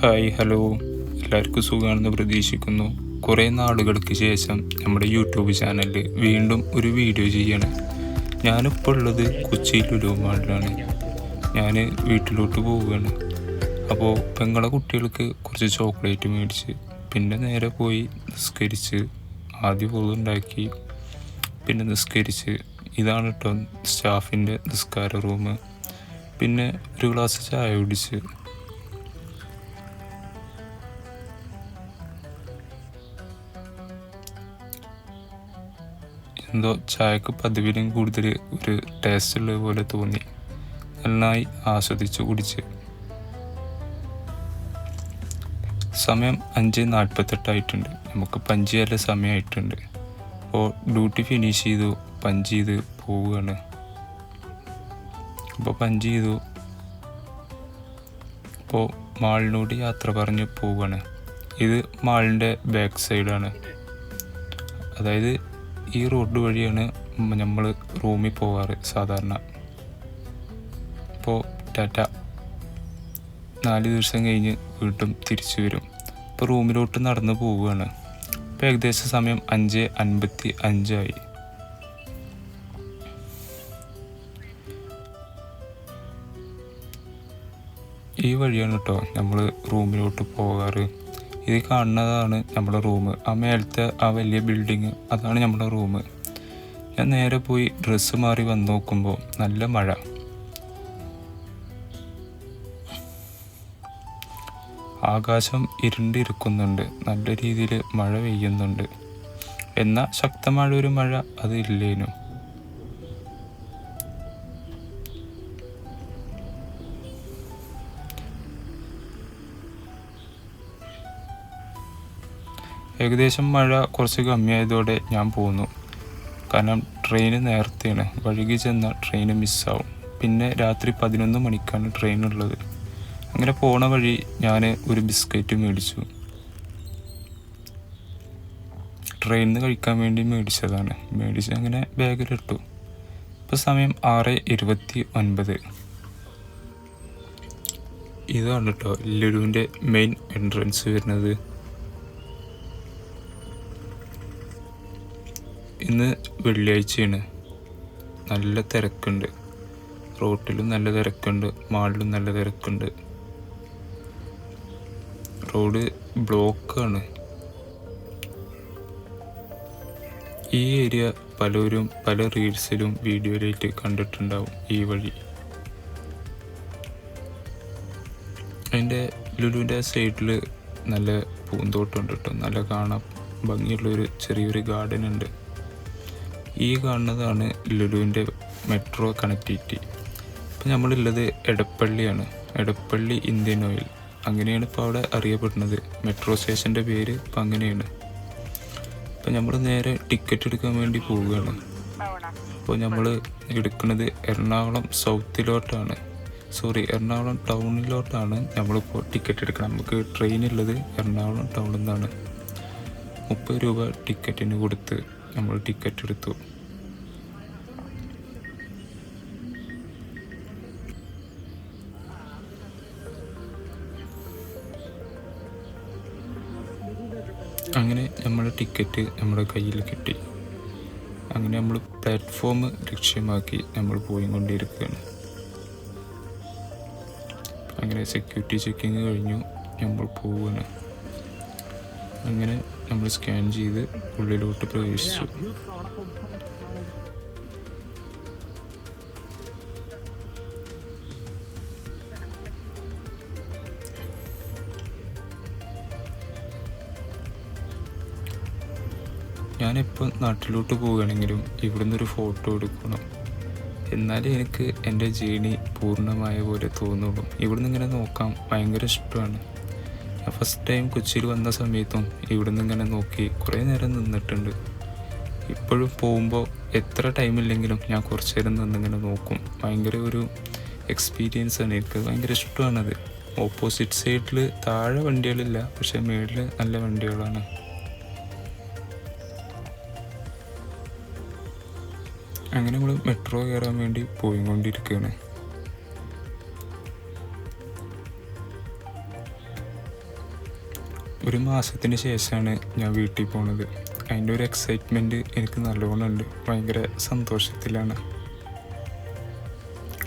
Hi hello, എല്ലാവർക്കും സുഖമാണെന്ന് പ്രതീക്ഷിക്കുന്നു. കുറേ നാളുകൾക്ക് ശേഷം നമ്മുടെ യൂട്യൂബ് ചാനലിൽ വീണ്ടും ഒരു വീഡിയോ ചെയ്യണം. ഞാനിപ്പോൾ ഉള്ളത് കൊച്ചി ലുലു മാളിലാണ്. ഞാൻ വീട്ടിലോട്ട് പോവുകയാണ്. അപ്പോൾ പെങ്ങളെ കുട്ടികൾക്ക് കുറച്ച് ചോക്ലേറ്റ് മേടിച്ച് പിന്നെ നേരെ പോയി നിസ്കരിച്ച് ആദ്യം ഉണ്ടാക്കി പിന്നെ നിസ്കരിച്ച്. ഇതാണ് കേട്ടോ സ്റ്റാഫിൻ്റെ നിസ്കാര റൂം. പിന്നെ ഒരു ഗ്ലാസ് ചായ കുടിച്ച്. എന്തോ ചായക്ക് പതിവിലും കൂടുതൽ ഒരു ടേസ്റ്റ് ഉള്ളത് പോലെ തോന്നി. നന്നായി ആസ്വദിച്ച് കുടിച്ച്. സമയം 5:48 നമുക്ക് പഞ്ച് ചെയ്യാനുള്ള സമയമായിട്ടുണ്ട്. അപ്പോൾ ഡ്യൂട്ടി ഫിനിഷ് ചെയ്തു, പഞ്ച് ചെയ്ത് പോവുകയാണ്. അപ്പോൾ പഞ്ച് ചെയ്തു. അപ്പോൾ മാളിനോട് യാത്ര പറഞ്ഞ് പോവുകയാണ്. ഇത് മാളിൻ്റെ ബാക്ക് സൈഡാണ്. അതായത് ഈ റോഡ് വഴിയാണ് നമ്മൾ റൂമിൽ പോകാറ് സാധാരണ. ഇപ്പോൾ ടാറ്റ. 4 ദിവസം കഴിഞ്ഞ് വീണ്ടും തിരിച്ചു വരും. ഇപ്പോൾ റൂമിലോട്ട് നടന്ന് പോവുകയാണ്. ഇപ്പോൾ ഏകദേശം സമയം 5:55 ഈ വഴിയാണ് കേട്ടോ നമ്മൾ റൂമിലോട്ട് പോകാറ്. ഇത് കാണുന്നതാണ് നമ്മുടെ റൂം. ആ മേലത്തെ ആ വലിയ ബിൽഡിങ്, അതാണ് നമ്മുടെ റൂം. ഞാൻ നേരെ പോയി ഡ്രസ്സ് മാറി വന്ന് നോക്കുമ്പോൾ നല്ല മഴ. ആകാശം ഇരുണ്ടിരിക്കുന്നുണ്ട്. നല്ല രീതിയിൽ മഴ പെയ്യുന്നുണ്ട്. എന്നാൽ ശക്തമായ ഒരു മഴ അത് ഇല്ലേനു. ഏകദേശം മഴ കുറച്ച് കമ്മിയായതോടെ ഞാൻ പോന്നു. കാരണം ട്രെയിന് നേരത്തെയാണ്. വഴുകി ചെന്ന ട്രെയിന് മിസ്സാവും. പിന്നെ രാത്രി 11 മണിക്കാണ് ട്രെയിൻ ഉള്ളത്. അങ്ങനെ പോണ വഴി ഞാൻ ഒരു ബിസ്ക്കറ്റ് മേടിച്ചു. ട്രെയിനിൽ നിന്ന് കഴിക്കാൻ വേണ്ടി മേടിച്ചതാണ്. മേടിച്ച് അങ്ങനെ ബാഗിലിട്ടു. ഇപ്പോൾ സമയം 6:29. ഇതാണ് കേട്ടോ ലുലുവിൻ്റെ മെയിൻ എൻട്രൻസ് വരുന്നത്. ഇന്ന് വെള്ളിയാഴ്ചയാണ്. നല്ല തിരക്കുണ്ട്. റോട്ടിലും നല്ല തിരക്കുണ്ട്, മാളിലും നല്ല തിരക്കുണ്ട്. റോഡ് ബ്ലോക്കാണ്. ഈ ഏരിയ പലരും പല റീൽസിലും വീഡിയോയിലായിട്ട് കണ്ടിട്ടുണ്ടാവും ഈ വഴി. അതിൻ്റെ ലുലുവിൻ്റെ സൈഡിൽ നല്ല പൂന്തോട്ടമുണ്ട് കേട്ടോ. നല്ല കാണാൻ ഭംഗിയുള്ളൊരു ചെറിയൊരു ഗാർഡൻ ഉണ്ട്. ഈ കാണുന്നതാണ് ലുലുവിൻ്റെ മെട്രോ കണക്ടിവിറ്റി. ഇപ്പം നമ്മളുള്ളത് എടപ്പള്ളിയാണ്. എടപ്പള്ളി ഇന്ത്യൻ ഓയിൽ അങ്ങനെയാണ് ഇപ്പോൾ അവിടെ അറിയപ്പെടുന്നത്. മെട്രോ സ്റ്റേഷൻ്റെ പേര് ഇപ്പം അങ്ങനെയാണ്. ഇപ്പം നമ്മൾ നേരെ ടിക്കറ്റ് എടുക്കാൻ വേണ്ടി പോവുകയാണ്. അപ്പോൾ നമ്മൾ എടുക്കുന്നത് എറണാകുളം സൗത്തിലോട്ടാണ്. എറണാകുളം ടൗണിലോട്ടാണ് നമ്മളിപ്പോൾ ടിക്കറ്റ് എടുക്കണം. നമുക്ക് ട്രെയിനുള്ളത് എറണാകുളം ടൗണിൽ നിന്നാണ്. 30 രൂപ ടിക്കറ്റിന് കൊടുത്ത് നമ്മൾ ടിക്കറ്റ് എടുത്തു. അങ്ങനെ നമ്മുടെ ടിക്കറ്റ് നമ്മുടെ കയ്യിൽ കിട്ടി. അങ്ങനെ നമ്മൾ പ്ലാറ്റ്ഫോം ലക്ഷ്യമാക്കി നമ്മൾ പോയിക്കൊണ്ടിരിക്കുകയാണ്. അങ്ങനെ സെക്യൂരിറ്റി ചെക്കിങ് കഴിഞ്ഞു. നമ്മൾ പോവുകയാണ്. അങ്ങനെ നമ്മൾ സ്കാൻ ചെയ്ത് ഉള്ളിലോട്ട് പ്രവേശിച്ചു. ഞാനിപ്പോൾ നാട്ടിലോട്ട് പോവുകയാണെങ്കിലും ഇവിടുന്ന് ഒരു ഫോട്ടോ എടുക്കണം. എന്നാലേ എനിക്ക് എൻ്റെ ജേണി പൂർണ്ണമായ പോലെ തോന്നുള്ളൂ. ഇവിടുന്ന് ഇങ്ങനെ നോക്കാം ഭയങ്കര ഇഷ്ടമാണ്. ഞാൻ ഫസ്റ്റ് ടൈം കൊച്ചിയിൽ വന്ന സമയത്തും ഇവിടുന്ന് ഇങ്ങനെ നോക്കി കുറേ നേരം നിന്നിട്ടുണ്ട്. ഇപ്പോഴും പോകുമ്പോൾ എത്ര ടൈമില്ലെങ്കിലും ഞാൻ കുറച്ച് നേരം നിന്നിങ്ങനെ നോക്കും. ഭയങ്കര ഒരു എക്സ്പീരിയൻസ് ആണ്. എനിക്ക് ഭയങ്കര ഇഷ്ടമാണത്. ഓപ്പോസിറ്റ് സൈഡിൽ താഴെ വണ്ടികളില്ല, പക്ഷേ മേളിൽ നല്ല വണ്ടികളാണ്. അങ്ങനെ നമ്മൾ മെട്രോ കയറാൻ വേണ്ടി പോയിക്കൊണ്ടിരിക്കുകയാണ്. ഒരു മാസത്തിന് ശേഷമാണ് ഞാൻ വീട്ടിൽ പോണത്. അതിൻ്റെ ഒരു എക്സൈറ്റ്മെൻറ്റ് എനിക്ക് നല്ലോണം ഉണ്ട്. ഭയങ്കര സന്തോഷത്തിലാണ്.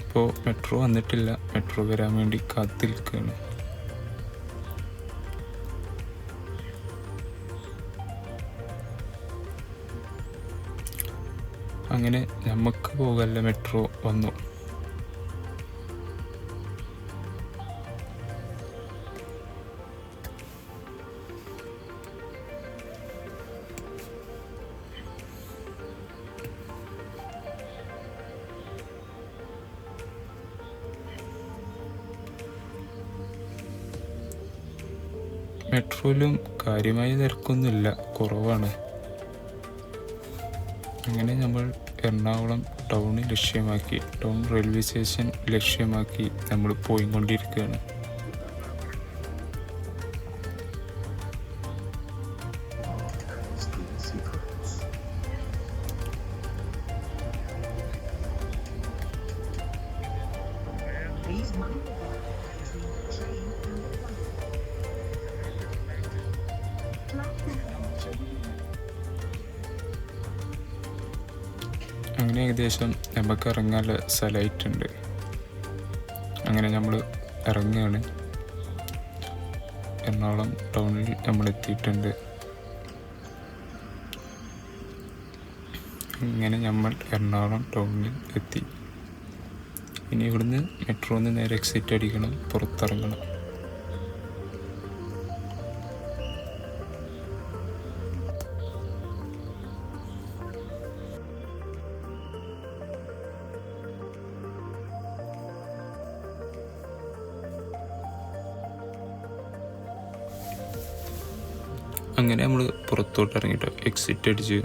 ഇപ്പോൾ മെട്രോ വന്നിട്ടില്ല. മെട്രോ വരാൻ വേണ്ടി കാത്തിരിക്കുകയാണ്. അങ്ങനെ നമുക്ക് പോകല്ല മെട്രോ വന്നു. മെട്രോയിലും കാര്യമായ തിരക്കൊന്നുമില്ല, കുറവാണ്. അങ്ങനെ നമ്മൾ എറണാകുളം ടൗൺ റെയിൽവേ സ്റ്റേഷൻ ലക്ഷ്യമാക്കി നമ്മൾ പോയിക്കൊണ്ടിരിക്കുകയാണ്. അങ്ങനെ ഏകദേശം നമുക്ക് ഇറങ്ങാനുള്ള സ്ഥലമായിട്ടുണ്ട്. അങ്ങനെ നമ്മൾ ഇറങ്ങുകയാണ്. എറണാകുളം ടൗണിൽ നമ്മൾ എത്തിയിട്ടുണ്ട്. ഇങ്ങനെ നമ്മൾ എറണാകുളം ടൗണിൽ എത്തി. ഇനി ഇവിടുന്ന് മെട്രോന്ന് നേരെ എക്സിറ്റ് അടിക്കണം, പുറത്തിറങ്ങണം. അങ്ങനെ നമ്മൾ പുറത്തോട്ട് ഇറങ്ങിയിട്ട് എക്സിറ്റ് അടിച്ച്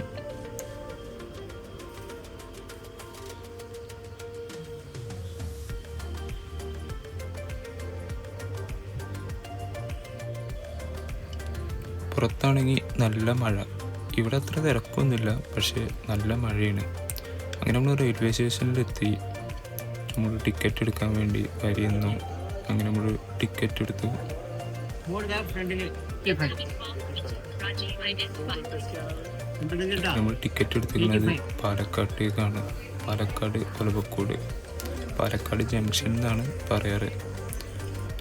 പുറത്താണെങ്കിൽ നല്ല മഴ. ഇവിടെ അത്ര തിരക്കൊന്നുമില്ല, പക്ഷേ നല്ല മഴയാണ്. അങ്ങനെ നമ്മൾ റെയിൽവേ സ്റ്റേഷനിലെത്തി. നമ്മൾ ടിക്കറ്റ് എടുക്കാൻ വേണ്ടി വരുന്നു. അങ്ങനെ നമ്മൾ ടിക്കറ്റ് എടുത്തു. നമ്മൾ ടിക്കറ്റ് എടുത്തിരിക്കുന്നത് പാലക്കാട്ടേക്കാണ്. പാലക്കാട് ഒലവക്കോട്, പാലക്കാട് ജംഗ്ഷൻ എന്നാണ് പറയാറ്.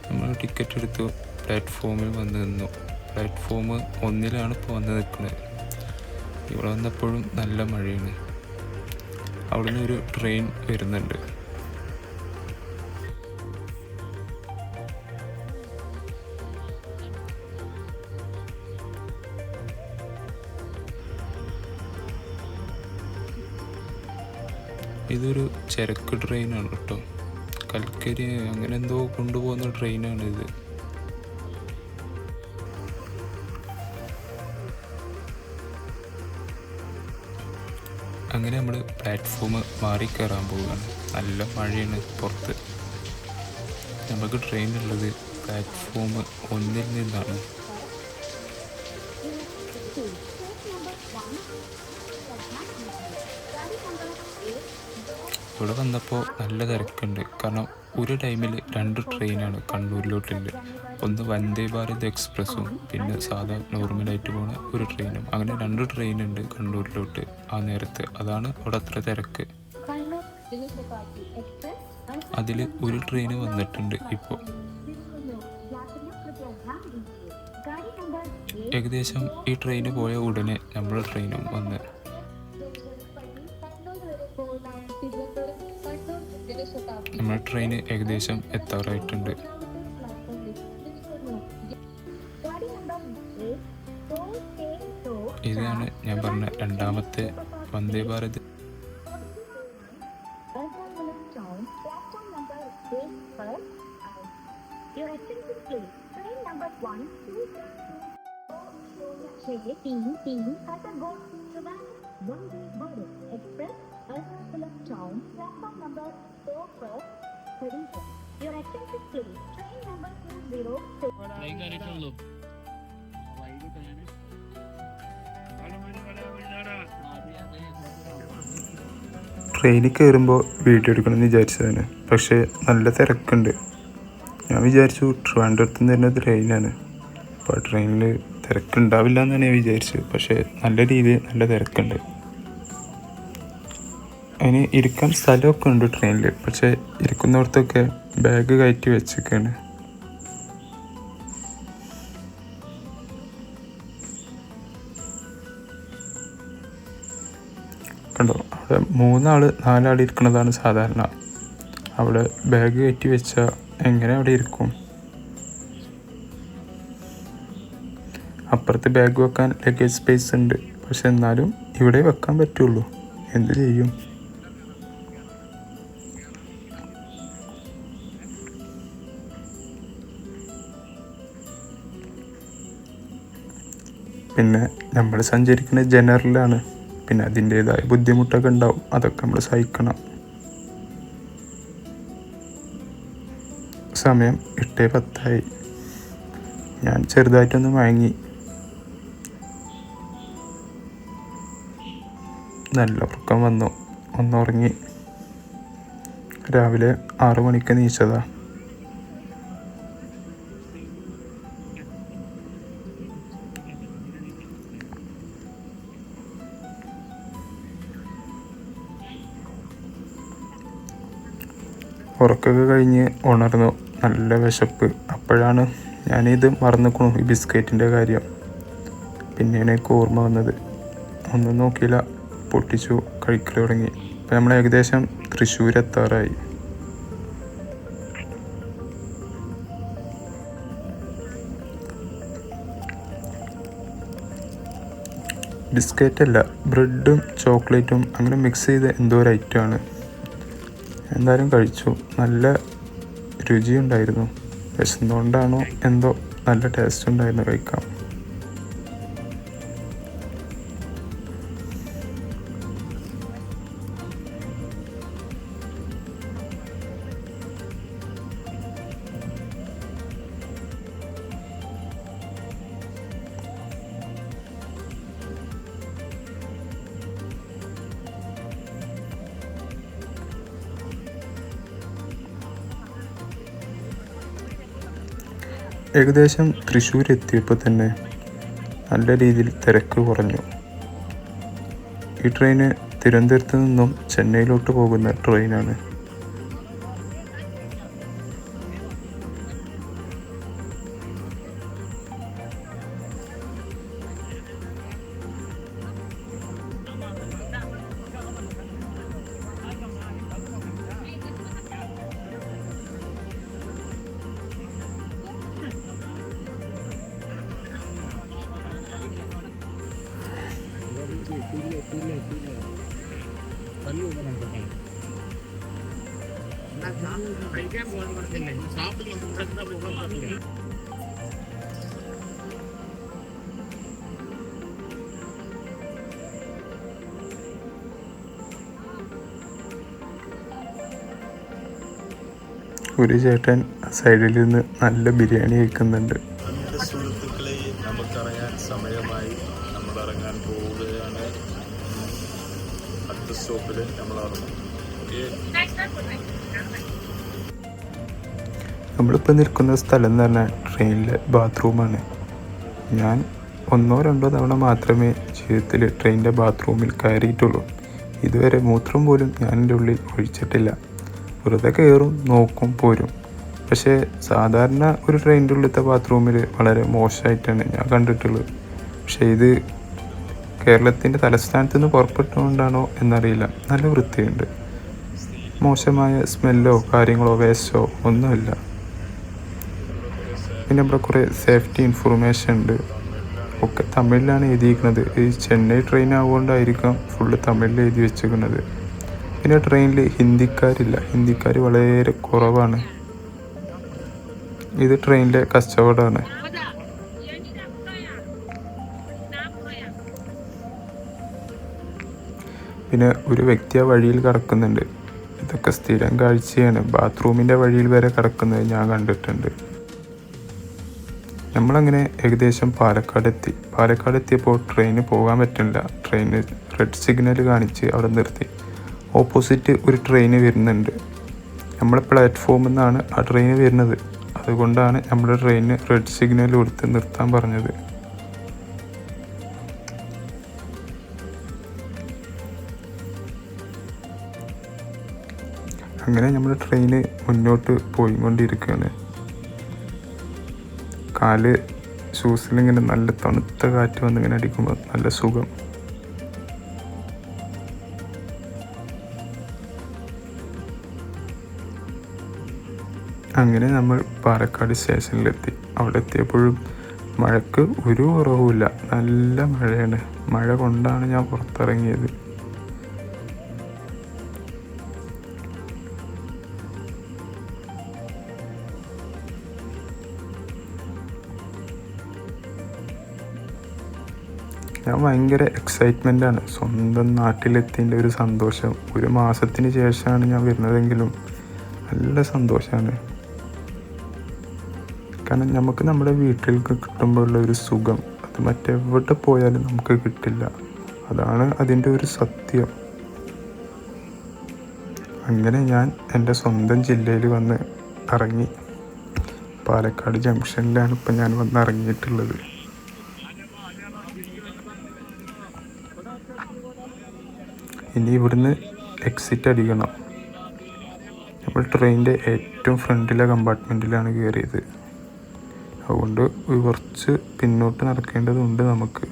നമ്മൾ ടിക്കറ്റ് എടുത്തു. പ്ലാറ്റ്ഫോമിൽ വന്ന് നിന്നു. പ്ലാറ്റ്ഫോം 1 ഇപ്പോൾ വന്ന് നിൽക്കുന്നത്. ഇവിടെ വന്നപ്പോഴും നല്ല മഴയാണ്. അവിടുന്ന് ഒരു ട്രെയിൻ വരുന്നുണ്ട്. ഇതൊരു ചരക്ക് ട്രെയിനാണ് കേട്ടോ. കൽക്കരി അങ്ങനെ എന്തോ കൊണ്ടുപോകുന്ന ട്രെയിനാണ് ഇത്. അങ്ങനെ നമ്മൾ പ്ലാറ്റ്ഫോം മാറി കയറാൻ പോവുകയാണ്. നല്ല മഴയാണ് പുറത്ത്. നമുക്ക് ട്രെയിനുള്ളത് പ്ലാറ്റ്ഫോം 1 നിന്നാണ്. ഇവിടെ വന്നപ്പോൾ നല്ല തിരക്കുണ്ട്. കാരണം ഒരു ടൈമിൽ 2 ട്രെയിനാണ് കണ്ണൂരിലോട്ടുള്ളത്. ഒന്ന് വന്ദേ ഭാരത് എക്സ്പ്രസ്സും പിന്നെ സാധാ നോർമലായിട്ട് പോണ ഒരു ട്രെയിനും. അങ്ങനെ 2 ട്രെയിനുണ്ട് കണ്ണൂരിലോട്ട് ആ നേരത്ത്. അതാണ് അവിടെ അത്ര തിരക്ക്. അതിൽ ഒരു ട്രെയിന് വന്നിട്ടുണ്ട് ഇപ്പോൾ. ഏകദേശം ഈ ട്രെയിന് പോയ ഉടനെ നമ്മുടെ ട്രെയിനും വന്ന്. നമ്മുടെ ട്രെയിന് ഏകദേശം എത്താറായിട്ടുണ്ട്. ഇതാണ് ഞാൻ പറഞ്ഞ 2ാമത്തെ വന്ദേ ഭാരത്. ട്രെയിനിൽ കയറുമ്പോൾ വീഡിയോ എടുക്കണമെന്ന് വിചാരിച്ചതാണ്. പക്ഷേ നല്ല തിരക്കുണ്ട്. ഞാൻ വിചാരിച്ചു ട്രിവാൻഡ്രത്ത് നിന്ന് തന്നെ ട്രെയിനാണ്. അപ്പോൾ ട്രെയിനിൽ തിരക്കുണ്ടാവില്ല എന്നാണ് ഞാൻ വിചാരിച്ചത്. പക്ഷേ നല്ല രീതിയിൽ നല്ല തിരക്കുണ്ട്. അതിന് ഇരിക്കാൻ സ്ഥലമൊക്കെ ഉണ്ട് ട്രെയിനിൽ. പക്ഷേ ഇരിക്കുന്നിടത്തൊക്കെ ബാഗ് കയറ്റി വെച്ചൊക്കെയാണ്. കണ്ടോ, അവിടെ 3 4 ഇരിക്കുന്നതാണ് സാധാരണ. അവിടെ ബാഗ് കയറ്റി വെച്ചാൽ എങ്ങനെ അവിടെ ഇരിക്കും? അപ്പുറത്ത് ബാഗ് വെക്കാൻ ലഗേജ് സ്പേസ് ഉണ്ട്. പക്ഷെ എന്നാലും ഇവിടെ വെക്കാൻ പറ്റുള്ളൂ. എന്ത് ചെയ്യും? പിന്നെ നമ്മൾ സഞ്ചരിക്കുന്നത് ജനറലാണ്. പിന്നെ അതിൻ്റേതായ ബുദ്ധിമുട്ടൊക്കെ ഉണ്ടാവും. അതൊക്കെ നമ്മൾ സഹിക്കണം. സമയം 8:10. ഞാൻ ചെറുതായിട്ടൊന്ന് മയങ്ങി. നല്ല ഉറക്കം വന്നു. ഒന്നുറങ്ങി. രാവിലെ 6 മണിക്ക് എണീച്ചതാ. ഉറക്കമൊക്കെ കഴിഞ്ഞ് ഉണർന്നു. നല്ല വിശപ്പ്. അപ്പോഴാണ് ഞാനിത് മറന്നിക്കണു, ഈ ബിസ്ക്കറ്റിൻ്റെ കാര്യം. പിന്നെയാണ് എനിക്ക് ഓർമ്മ വന്നത്. ഒന്നും നോക്കിയില്ല, പൊട്ടിച്ചു, കഴിക്കൽ തുടങ്ങി. അപ്പം നമ്മൾ ഏകദേശം തൃശ്ശൂർ എത്താറായി. ബിസ്ക്കറ്റല്ല, ബ്രെഡും ചോക്ലേറ്റും അങ്ങനെ മിക്സ് ചെയ്ത എന്തോ ഒരു ഐറ്റമാണ്. എന്തായാലും കഴിച്ചു. നല്ല രുചിയുണ്ടായിരുന്നു. വിശന്നുകൊണ്ടാണോ എന്തോ നല്ല ടേസ്റ്റ് ഉണ്ടായിരുന്നു കഴിക്കാം. ഏകദേശം തൃശ്ശൂർ എത്തിയപ്പോൾ തന്നെ നല്ല രീതിയിൽ തിരക്ക് കുറഞ്ഞു. ഈ ട്രെയിന് തിരുവനന്തപുരത്ത് നിന്നും ചെന്നൈയിലോട്ട് പോകുന്ന ട്രെയിനാണ്. ഒരു ചേട്ടൻ സൈഡിൽ നിന്ന് നല്ല ബിരിയാണി കഴിക്കുന്നുണ്ട്. സുഹൃത്തുക്കളെ, നമുക്കിറങ്ങാൻ സമയമായി. നമ്മൾ ഇറങ്ങാൻ പോവുകയാണ്. അടുത്ത സ്റ്റോപ്പിൽ നമ്മൾ ഇറങ്ങും. നമ്മളിപ്പോൾ നിൽക്കുന്ന സ്ഥലം എന്ന് പറഞ്ഞാൽ ട്രെയിനിലെ ബാത്റൂമാണ്. ഞാൻ 1 2 തവണ മാത്രമേ ജീവിതത്തിൽ ട്രെയിനിൻ്റെ ബാത്റൂമിൽ കയറിയിട്ടുള്ളൂ. ഇതുവരെ മൂത്രം പോലും ഞാൻ എൻ്റെ ഉള്ളിൽ ഒഴിച്ചിട്ടില്ല. വെറുതെ കയറും, നോക്കും, പോരും. പക്ഷേ സാധാരണ ഒരു ട്രെയിനിൻ്റെ ഉള്ളിലത്തെ ബാത്റൂമിൽ വളരെ മോശമായിട്ടാണ് ഞാൻ കണ്ടിട്ടുള്ളത്. പക്ഷേ ഇത് കേരളത്തിൻ്റെ തലസ്ഥാനത്ത് നിന്ന് പുറപ്പെട്ടുകൊണ്ടാണോ എന്നറിയില്ല, നല്ല വൃത്തിയുണ്ട്. മോശമായ സ്മെല്ലോ കാര്യങ്ങളോ വേസ്റ്റോ ഒന്നുമില്ല. പിന്നെ ഇവിടെ കുറേ സേഫ്റ്റി ഇൻഫർമേഷൻ ഉണ്ട്. ഒക്കെ തമിഴിലാണ് എഴുതിയിരിക്കുന്നത്. ഈ ചെന്നൈ ട്രെയിൻ ആവുകൊണ്ടായിരിക്കാം ഫുള്ള് തമിഴിൽ എഴുതി വെച്ചിരിക്കുന്നത്. പിന്നെ ട്രെയിനിൽ ഹിന്ദിക്കാരില്ല. ഹിന്ദിക്കാർ വളരെ കുറവാണ്. ഇത് ട്രെയിനിലെ കച്ചവടമാണ്. പിന്നെ ഒരു വ്യക്തി ആ വഴിയിൽ കിടക്കുന്നുണ്ട്. ഇതൊക്കെ സ്ഥിരം കാഴ്ചയാണ്. ബാത്റൂമിൻ്റെ വഴിയിൽ വരെ കിടക്കുന്നത് ഞാൻ കണ്ടിട്ടുണ്ട്. നമ്മളങ്ങനെ ഏകദേശം പാലക്കാട് എത്തിയപ്പോൾ ട്രെയിന് പോകാൻ പറ്റില്ല. ട്രെയിന് റെഡ് സിഗ്നൽ കാണിച്ച് അവിടെ നിർത്തി. ഓപ്പോസിറ്റ് ഒരു ട്രെയിന് വരുന്നുണ്ട്. നമ്മളെ പ്ലാറ്റ്ഫോമിൽ നിന്നാണ് ആ ട്രെയിന് വരുന്നത്. അതുകൊണ്ടാണ് നമ്മുടെ ട്രെയിനിന് റെഡ് സിഗ്നൽ കൊടുത്ത് നിർത്താൻ പറഞ്ഞത്. അങ്ങനെ നമ്മുടെ ട്രെയിന് മുന്നോട്ട് പോയിക്കൊണ്ടിരിക്കുകയാണ്. കാല് ഷൂസിലിങ്ങനെ നല്ല തണുത്ത കാറ്റ് വന്നിങ്ങനെ അടിക്കുമ്പോൾ നല്ല സുഖം. അങ്ങനെ നമ്മൾ പാലക്കാട് സ്റ്റേഷനിലെത്തി. അവിടെ എത്തിയപ്പോഴും മഴയ്ക്ക് ഒരു കുറവുമില്ല, നല്ല മഴയാണ്. മഴ കൊണ്ടാണ് ഞാൻ പുറത്തിറങ്ങിയത്. ഞാൻ ഭയങ്കര എക്സൈറ്റ്മെൻ്റാണ്. സ്വന്തം നാട്ടിലെത്തിൻ്റെ ഒരു സന്തോഷം. 1 മാസത്തിന് ശേഷമാണ് ഞാൻ വരുന്നതെങ്കിലും നല്ല സന്തോഷമാണ്. കാരണം നമുക്ക് നമ്മുടെ വീട്ടിലേക്ക് കിട്ടുമ്പോഴുള്ള ഒരു സുഖം അത് മറ്റെവിടെ പോയാലും നമുക്ക് കിട്ടില്ല. അതാണ് അതിൻ്റെ ഒരു സത്യം. അങ്ങനെ ഞാൻ എൻ്റെ സ്വന്തം ജില്ലയിൽ വന്ന് ഇറങ്ങി. പാലക്കാട് ജംഗ്ഷനിലാണ് ഇപ്പം ഞാൻ വന്ന് ഇറങ്ങിയിട്ടുള്ളത്. ഇനി ഇവിടുന്ന് എക്സിറ്റ് അടിക്കണം. നമ്മൾ ട്രെയിനിൻ്റെ ഏറ്റവും ഫ്രണ്ടിലെ കമ്പാർട്ട്മെൻറ്റിലാണ് കയറിയത്. അതുകൊണ്ട് കുറച്ച് പിന്നോട്ട് നടക്കേണ്ടതുണ്ട് നമുക്ക്.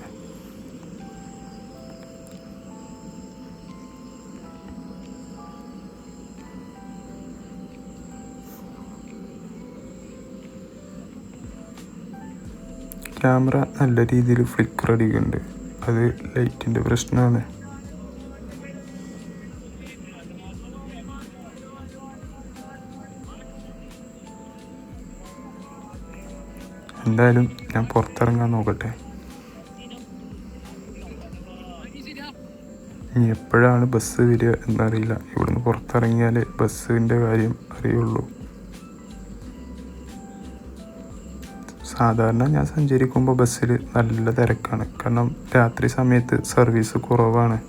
ക്യാമറ നല്ല രീതിയിൽ ഫ്ലിക്കർ അടിക്കുന്നുണ്ട്. അത് ലൈറ്റിൻ്റെ പ്രശ്നമാണ്. എന്തായാലും ഞാൻ പുറത്തിറങ്ങാൻ നോക്കട്ടെ. ഇനി എപ്പോഴാണ് ബസ് വരിക എന്നറിയില്ല. ഇവിടുന്ന് പുറത്തിറങ്ങിയാൽ ബസ്സിൻ്റെ കാര്യം അറിയുള്ളൂ. സാധാരണ ഞാൻ സഞ്ചരിക്കുമ്പോൾ ബസ്സിൽ നല്ല തിരക്കാണ്. കാരണം രാത്രി സമയത്ത് സർവീസ് കുറവാണ്.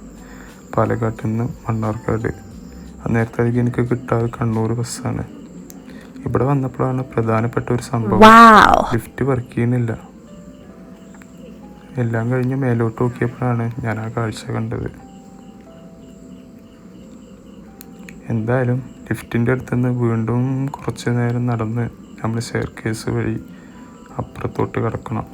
പാലക്കാട്ടിൽ നിന്ന് മണ്ണാർക്കാട് അന്നേരത്തേക്ക് എനിക്ക് കിട്ടാതെ കണ്ണൂർ ബസ്സാണ്. ഇവിടെ വന്നപ്പോഴാണ് പ്രധാനപ്പെട്ട ഒരു സംഭവം. ലിഫ്റ്റ് വർക്ക് ചെയ്യുന്നില്ല. എല്ലാം കഴിഞ്ഞ് മേലോട്ട് നോക്കിയപ്പോഴാണ് ഞാൻ ആ കാഴ്ച കണ്ടത്. എന്തായാലും ലിഫ്റ്റിൻ്റെ അടുത്തുനിന്ന് വീണ്ടും കുറച്ച് നേരം നടന്ന് നമ്മൾ സ്റ്റെയർകേസ് വഴി അപ്പുറത്തോട്ട് കിടക്കണം.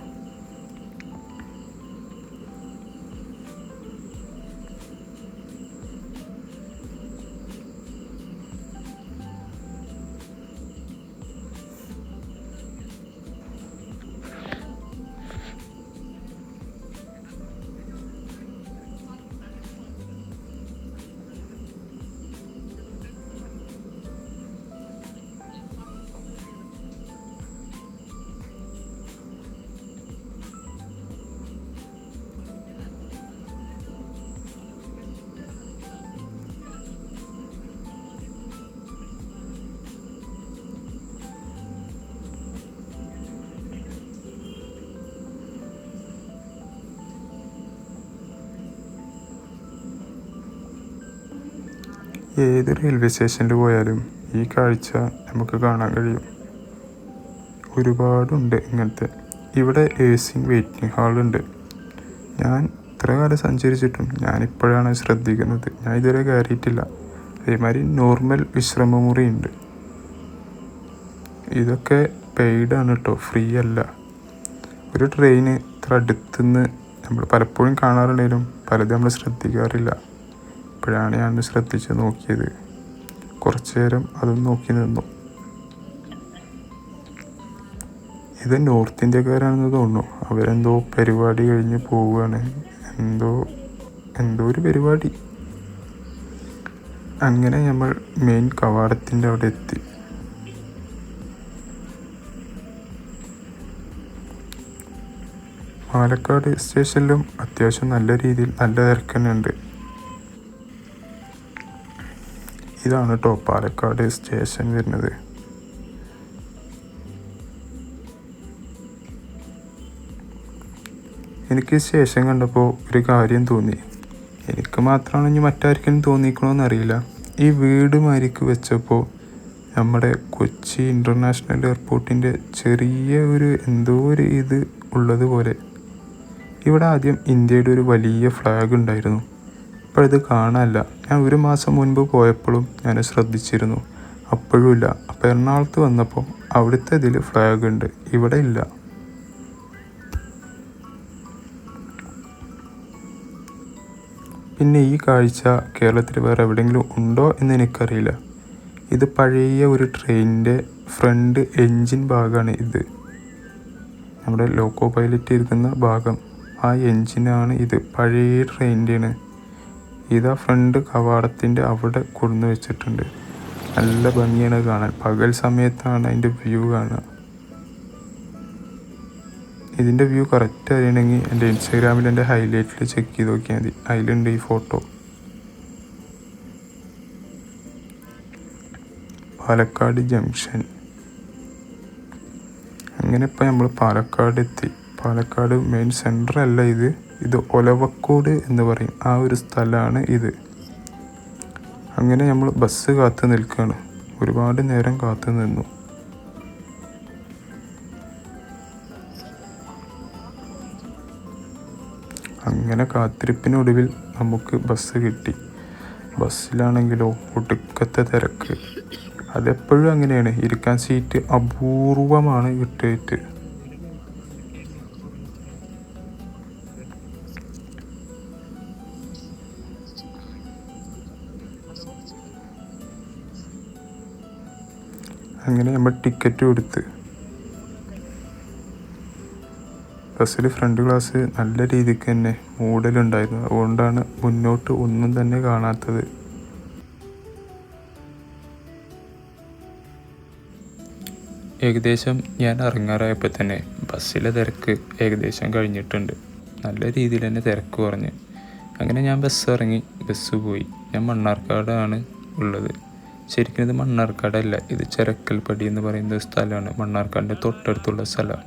ഏത് റെയിൽവേ സ്റ്റേഷനിൽ പോയാലും ഈ കാഴ്ച നമുക്ക് കാണാൻ കഴിയും. ഒരുപാടുണ്ട് ഇങ്ങനത്തെ. ഇവിടെ വെയിറ്റിംഗ് ഹാളുണ്ട്. ഞാൻ ഇത്ര കാലം സഞ്ചരിച്ചിട്ടും ഞാനിപ്പോഴാണ് ശ്രദ്ധിക്കുന്നത്. ഞാൻ ഇതുവരെ കയറിയിട്ടില്ല. അതേമാതിരി നോർമൽ വിശ്രമമുറി ഉണ്ട്. ഇതൊക്കെ പെയ്ഡാണ് കേട്ടോ, ഫ്രീ അല്ല. ഒരു ട്രെയിന് ഇത്ര അടുത്തുനിന്ന് നമ്മൾ പലപ്പോഴും കാണാറുണ്ടെങ്കിലും പലതും നമ്മൾ ശ്രദ്ധിക്കാറില്ല. ഇപ്പോഴാണ് ഞാൻ ശ്രദ്ധിച്ച് നോക്കിയത്. കുറച്ചു നേരം അതും നോക്കി നിന്നു. ഇത് നോർത്ത് ഇന്ത്യക്കാരാണെന്ന് തോന്നുന്നു. അവരെന്തോ പരിപാടി കഴിഞ്ഞ് പോവുകയാണ്. എന്തോ ഒരു പരിപാടി. അങ്ങനെ നമ്മൾ മെയിൻ കവാടത്തിൻ്റെ അവിടെ എത്തി. പാലക്കാട് സ്റ്റേഷനിലും അത്യാവശ്യം നല്ല രീതിയിൽ നല്ല തിരക്ക് തന്നെ ഉണ്ട്. ഇതാണ് കേട്ടോ പാലക്കാട് സ്റ്റേഷൻ വരുന്നത്. എനിക്ക് സ്റ്റേഷൻ കണ്ടപ്പോൾ ഒരു കാര്യം തോന്നി. എനിക്ക് മാത്രമാണ് ഇനി മറ്റാർക്കും തോന്നിക്കണമെന്നറിയില്ല. ഈ വീട് മാരിക്ക് വെച്ചപ്പോൾ നമ്മുടെ കൊച്ചി ഇൻ്റർനാഷണൽ എയർപോർട്ടിൻ്റെ ചെറിയ എന്തോ ഒരു ഇത് ഉള്ളതുപോലെ. ഇവിടെ ആദ്യം ഇന്ത്യയുടെ ഒരു വലിയ ഫ്ലാഗ് ഉണ്ടായിരുന്നു. ഇപ്പോൾ ഇത് കാണാനില്ല. ഞാൻ 1 മാസം മുൻപ് പോയപ്പോഴും ഞാൻ ശ്രദ്ധിച്ചിരുന്നു, അപ്പോഴും ഇല്ല. അപ്പോൾ എറണാകുളത്ത് വന്നപ്പോൾ അവിടുത്തെ ഇതിൽ ഫ്ലാഗ് ഉണ്ട്, ഇവിടെ ഇല്ല. പിന്നെ ഈ കാഴ്ച കേരളത്തിൽ വേറെ എവിടെയെങ്കിലും ഉണ്ടോ എന്ന് എനിക്കറിയില്ല. ഇത് പഴയ ഒരു ട്രെയിനിൻ്റെ ഫ്രണ്ട് എൻജിൻ ഭാഗമാണ് ഇത്. നമ്മുടെ ലോക്കോ പൈലറ്റ് ഇരിക്കുന്ന ഭാഗം, ആ എൻജിനാണ് ഇത്. പഴയ ട്രെയിനിൻ്റെയാണ്. ഇതാ ഫ്രണ്ട് കവാടത്തിൻ്റെ അവിടെ കൊണ്ടു വെച്ചിട്ടുണ്ട്. നല്ല ഭംഗിയാണ് കാണാൻ. പകൽ സമയത്താണ് അതിൻ്റെ വ്യൂ കാണുക. ഇതിൻ്റെ വ്യൂ കറക്റ്റ് അറിയണമെങ്കിൽ എൻ്റെ ഇൻസ്റ്റാഗ്രാമിൽ എൻ്റെ ഹൈലൈറ്റിൽ ചെക്ക് ചെയ്ത് നോക്കിയാൽ മതി, അതിലുണ്ട് ഈ ഫോട്ടോ. പാലക്കാട് ജംഗ്ഷൻ. അങ്ങനെ ഇപ്പം നമ്മൾ പാലക്കാട് എത്തി. പാലക്കാട് മെയിൻ സെൻറ്റർ അല്ല ഇത് ഒലവക്കോട് എന്ന് പറയും, ആ ഒരു സ്ഥലമാണ് ഇത്. അങ്ങനെ നമ്മൾ ബസ് കാത്തു നിൽക്കുകയാണ്. ഒരുപാട് നേരം കാത്തു നിന്നു. അങ്ങനെ കാത്തിരിപ്പിനൊടുവിൽ നമുക്ക് ബസ് കിട്ടി. ബസ്സിലാണെങ്കിലോ ഒടുക്കത്തെ തിരക്ക്. അതെപ്പോഴും അങ്ങനെയാണ്, ഇരിക്കാൻ സീറ്റ് അപൂർവമാണ് കിട്ടിയിട്ട്. അങ്ങനെ നമ്മൾ ടിക്കറ്റ് കൊടുത്ത് ബസ്സിൽ ഫ്രണ്ട് ക്ലാസ് നല്ല രീതിക്ക് തന്നെ മൂടലുണ്ടായിരുന്നു. അതുകൊണ്ടാണ് മുന്നോട്ട് ഒന്നും തന്നെ കാണാത്തത്. ഏകദേശം ഞാൻ ഇറങ്ങാറായപ്പോൾ തന്നെ ബസ്സിലെ തിരക്ക് ഏകദേശം കഴിഞ്ഞിട്ടുണ്ട്. നല്ല രീതിയിൽ തന്നെ തിരക്ക് കുറഞ്ഞ്. അങ്ങനെ ഞാൻ ബസ് ഇറങ്ങി, ബസ് പോയി. ഞാൻ മണ്ണാർക്കാടാണ് ഉള്ളത്. ശരിക്കും ഇത് മണ്ണാർക്കാടല്ല, ഇത് ചെരക്കൽപ്പടി എന്ന് പറയുന്ന ഒരു സ്ഥലമാണ്, മണ്ണാർക്കാടിൻ്റെ തൊട്ടടുത്തുള്ള സ്ഥലമാണ്.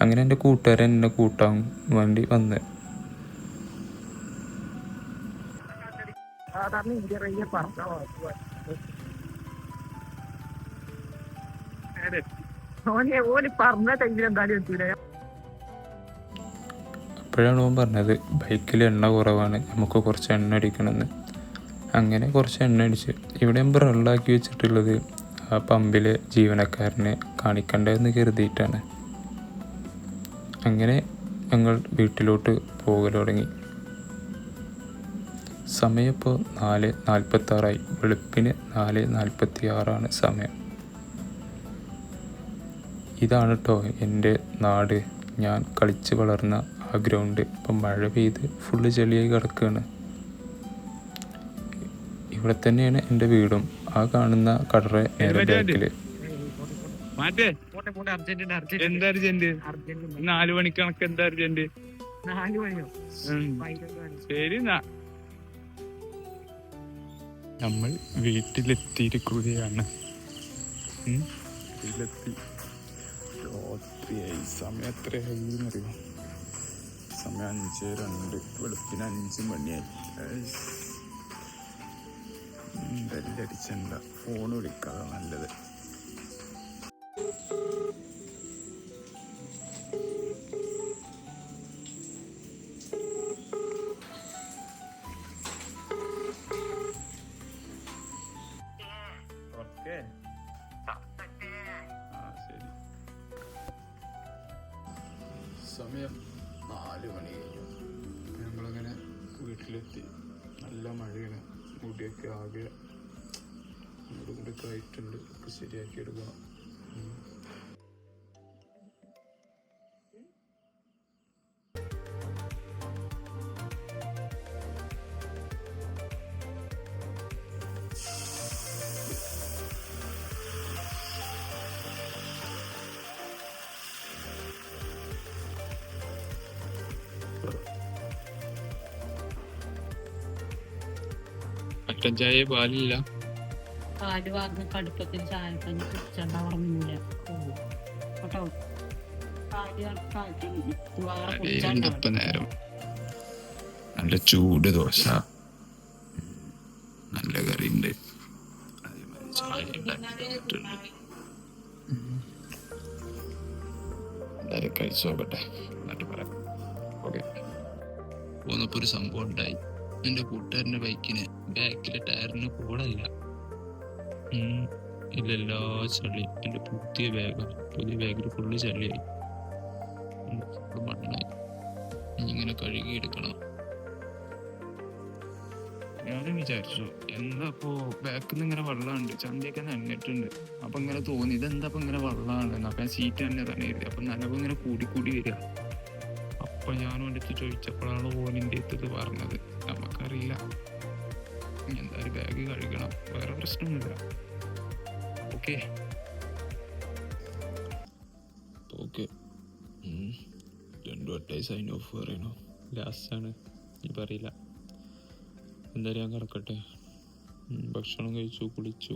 അങ്ങനെ എൻ്റെ കൂട്ടുകാരൻ എന്നെ കൂട്ടാൻ വേണ്ടി വന്ന്. അപ്പോഴാണ് ഓൻ പറഞ്ഞത് ബൈക്കിൽ എണ്ണ കുറവാണ്, നമുക്ക് കുറച്ച് എണ്ണ അടിക്കണമെന്ന്. അങ്ങനെ കുറച്ച് എണ്ണ അടിച്ച്. ഇവിടെ ബ്രള്ളാക്കി വെച്ചിട്ടുള്ളത് ആ പമ്പിലെ ജീവനക്കാരനെ കാണിക്കണ്ടെന്ന് കരുതിയിട്ടാണ്. അങ്ങനെ ഞങ്ങൾ വീട്ടിലോട്ട് പോകൽ തുടങ്ങി. സമയം ഇപ്പോൾ 4:46. വെളുപ്പിന് 4:46 സമയം. ഇതാണ് കേട്ടോ എൻ്റെ നാട്, ഞാൻ കളിച്ച് വളർന്ന ആ ഗ്രൗണ്ട്. ഇപ്പം മഴ പെയ്ത് ഫുള്ള് ചെളിയായി കിടക്കുകയാണ്. ഇവിടെ തന്നെയാണ് എൻ്റെ വീടും. ആ കാണുന്ന കടറ നേരെ ബാക്കിൽ. എന്താ അർജന്റ്? 4 മണിക്ക് കണക്ക് എന്താ അർജന്റ്? ശരി. നമ്മൾ വീട്ടിലെത്തിയിരിക്കുകയാണ്. വീട്ടിലെത്തി. രാത്രിയായി. സമയം എത്രയായി എന്നറിയോ? സമയം 5:02. വെളുപ്പിന് 5 മണിയായി. ബെല്ലടിച്ചണ്ട, ഫോൺ വിളിക്കാതെ നല്ലത്. ഓക്കെ, ശരി. സമയം 4 മണി കഴിഞ്ഞു. നമ്മളങ്ങനെ വീട്ടിലെത്തി. നല്ല മഴയാണ്. മുടിയൊക്കെ ആകെ ഇവിടെയൊക്കെ ആയിട്ടുണ്ട്. ഒക്കെ ശരിയാക്കി എടുക്കണം. കട്ടൻ ചായ പാലില്ല. പാല് വാർന്ന് കടുപ്പത്തിൽ ചായ തന്നെ കുടിച്ചാൽ ഉറങ്ങില്ല കേട്ടോ. ഇപ്പം നേരം നല്ല ചൂട് ദോശ, നല്ല കറിയുണ്ട്, അതേമാതിരി ചായ ഉണ്ടാക്കി. കഴിച്ചു നോക്കട്ടെ എന്നിട്ട് പറയാം. ഓക്കെ, പോന്നപ്പോൾ ഒരു സംഭവം ഉണ്ടായി. എൻ്റെ കൂട്ടുകാരൻ്റെ ബൈക്കിന് ബാക്കിലെ ടയറിന് കൂടല്ല. ഇതെല്ലാ ചളി. എൻ്റെ പുതിയ ബാഗിൽ ഫുള്ള് ചളിയായി, മണ്ണായി. ഇങ്ങനെ കഴുകിയെടുക്കണം. ഞാനും വിചാരിച്ചു എന്താ ഇപ്പോ ബാക്കിൽ നിന്ന് ഇങ്ങനെ വെള്ളമുണ്ട്, ചന്തിയൊക്കെ നനഞ്ഞിട്ടുണ്ട്. അപ്പൊ ഇങ്ങനെ തോന്നി ഇതെന്താ ഇപ്പൊ ഇങ്ങനെ വെള്ളമാണ്. അപ്പൊ ഞാൻ സീറ്റ് തന്നെ തന്നെ എഴുതി. അപ്പൊ നനവ് ഇങ്ങനെ കൂടി വരിക. അപ്പൊ ഞാനും എൻ്റെ അടുത്ത് ചോദിച്ചപ്പോഴാണ് ഓനിൻ്റെ അടുത്ത് പറഞ്ഞത്. നമുക്കറിയില്ല, എന്തായാലും ബാഗ് കഴുകണം, വേറെ പ്രശ്നമൊന്നുമില്ല. ഓക്കെ ഓക്കെ 2 വട്ടമായി സൈൻ ഓഫ് പറയണോ, ലാസ്റ്റാണ് നീ പറയില്ല. എന്തായാലും ഞാൻ കിടക്കട്ടെ. ഭക്ഷണം കഴിച്ചു, കുളിച്ചു.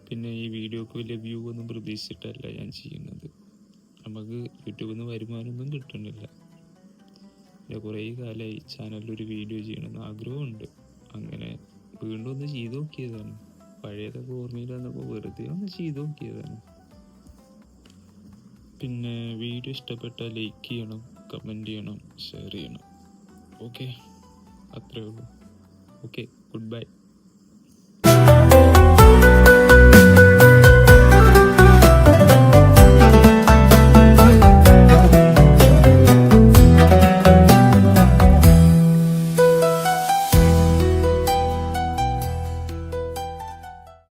പിന്നെ ഈ വീഡിയോക്ക് വലിയ വ്യൂ ഒന്നും പ്രതീക്ഷിച്ചിട്ടല്ല ഞാൻ ചെയ്യുന്നത്. നമുക്ക് യൂട്യൂബിൽ നിന്ന് വരുമാനമൊന്നും കിട്ടുന്നില്ല. കുറേ കാലമായി ചാനലിലൊരു വീഡിയോ ചെയ്യണമെന്ന് ആഗ്രഹമുണ്ട്. അങ്ങനെ വീണ്ടും ഒന്ന് ചെയ്ത് നോക്കിയതാണ്. പഴയതൊക്കെ ഓർമ്മയിൽ വന്നപ്പോൾ വെറുതെ ഒന്ന് ചെയ്ത് നോക്കിയതാണ്. പിന്നെ വീഡിയോ ഇഷ്ടപ്പെട്ടാൽ ലൈക്ക് ചെയ്യണം, കമൻറ്റ് ചെയ്യണം, ഷെയർ ചെയ്യണം. ഓക്കെ, അത്രേ ഉള്ളൂ. Okay, good bye.